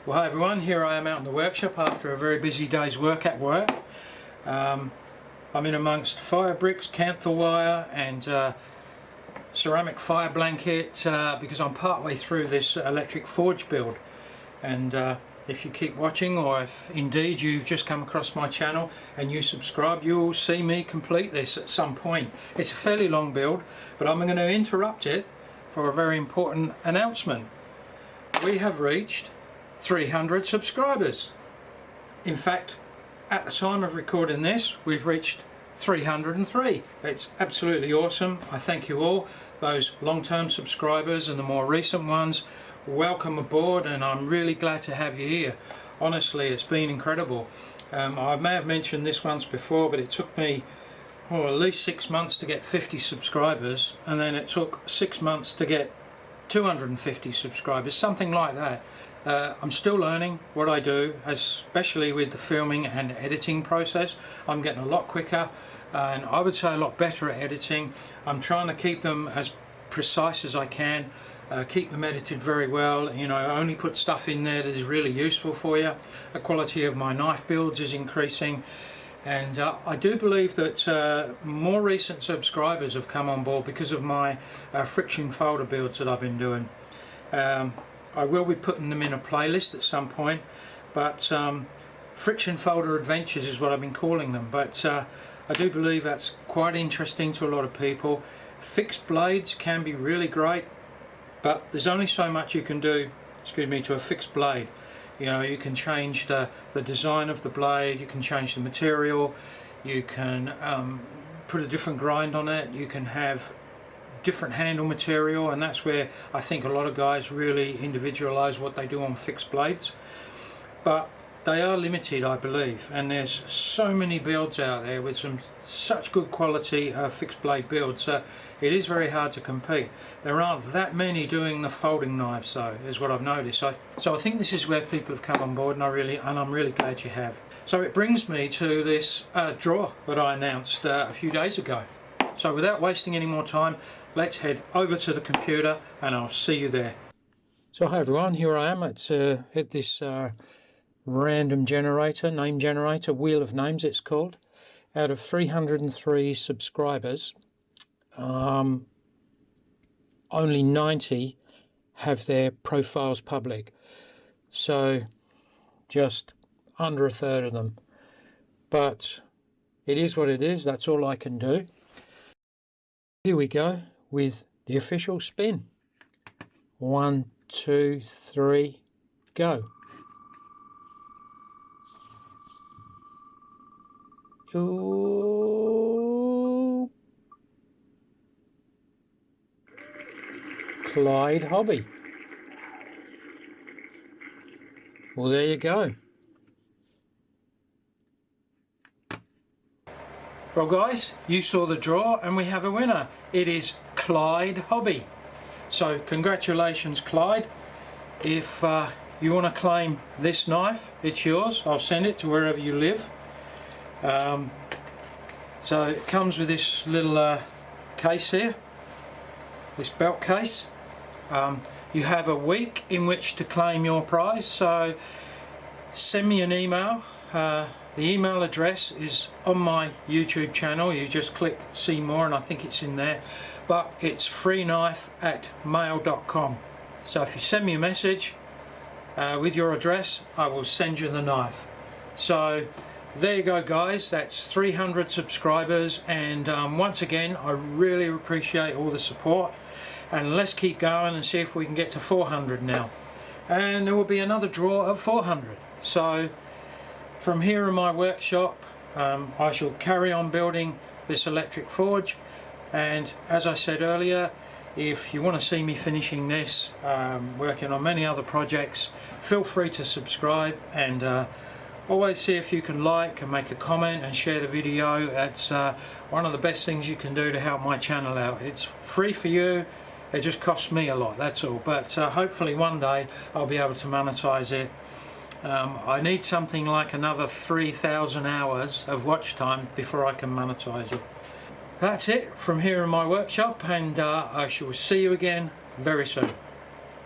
Well, hi everyone, here I am out in the workshop after a very busy day's work at work. I'm in amongst fire bricks, canther wire and ceramic fire blanket because I'm partway through this electric forge build. And if you keep watching, or if indeed you've just come across my channel and you subscribe, you'll see me complete this at some point. It's a fairly long build, but I'm going to interrupt it for a very important announcement. We have reached 300 subscribers. In fact, at the time of recording this, we've reached 303. It's absolutely awesome. I thank you all, those long-term subscribers and the more recent ones. Welcome aboard, and I'm really glad to have you here. Honestly, it's been incredible. I may have mentioned this once before, but it took me at least 6 months to get 50 subscribers, and then it took 6 months to get 250 subscribers, something like that. I'm still learning what I do, especially with the filming and editing process. I'm getting a lot quicker, and I would say a lot better at editing. I'm trying to keep them as precise as I can, keep them edited very well, you know, only put stuff in there that is really useful for you. The quality of my knife builds is increasing, and I do believe that more recent subscribers have come on board because of my friction folder builds that I've been doing. I will be putting them in a playlist at some point, but friction folder adventures is what I've been calling them. But I do believe that's quite interesting to a lot of people. Fixed blades can be really great, but there's only so much you can do, to a fixed blade. You know, you can change the design of the blade, you can change the material, you can put a different grind on it, you can have different handle material, and that's where I think a lot of guys really individualize what they do on fixed blades. But they are limited, I believe, and there's so many builds out there with such good quality fixed blade builds. It is very hard to compete. There aren't that many doing the folding knives though, is what I've noticed. So I think this is where people have come on board, and I'm really glad you have. So it brings me to this draw that I announced a few days ago. So without wasting any more time, let's head over to the computer and I'll see you there. So hi everyone, here I am at this random generator, name generator, wheel of names it's called. Out of 303 subscribers, only 90 have their profiles public. So just under a third of them. But it is what it is, that's all I can do. Here we go with the official spin. 1, 2, 3, go. Ooh. Clyde hobby. Well, there you go. Well guys, you saw the draw and we have a winner. It is Clyde Hobby. So congratulations Clyde. If you want to claim this knife, it's yours. I'll send it to wherever you live. So it comes with this little case here, this belt case. You have a week in which to claim your prize, so send me an email. The email address is on my YouTube channel. You just click see more and I think it's in there, but it's freeknife@mail.com. so if you send me a message with your address, I will send you the knife. So there you go guys, that's 300 subscribers, and once again I really appreciate all the support, and let's keep going and see if we can get to 400 now, and there will be another draw of 400. So from here in my workshop, I shall carry on building this electric forge, and as I said earlier, if you want to see me finishing this, working on many other projects, feel free to subscribe, and always see if you can like and make a comment and share the video. That's one of the best things you can do to help my channel out. It's free for you, it just costs me a lot, that's all, but hopefully one day I'll be able to monetize it. I need something like another 3,000 hours of watch time before I can monetize it. That's it from here in my workshop, and I shall see you again very soon.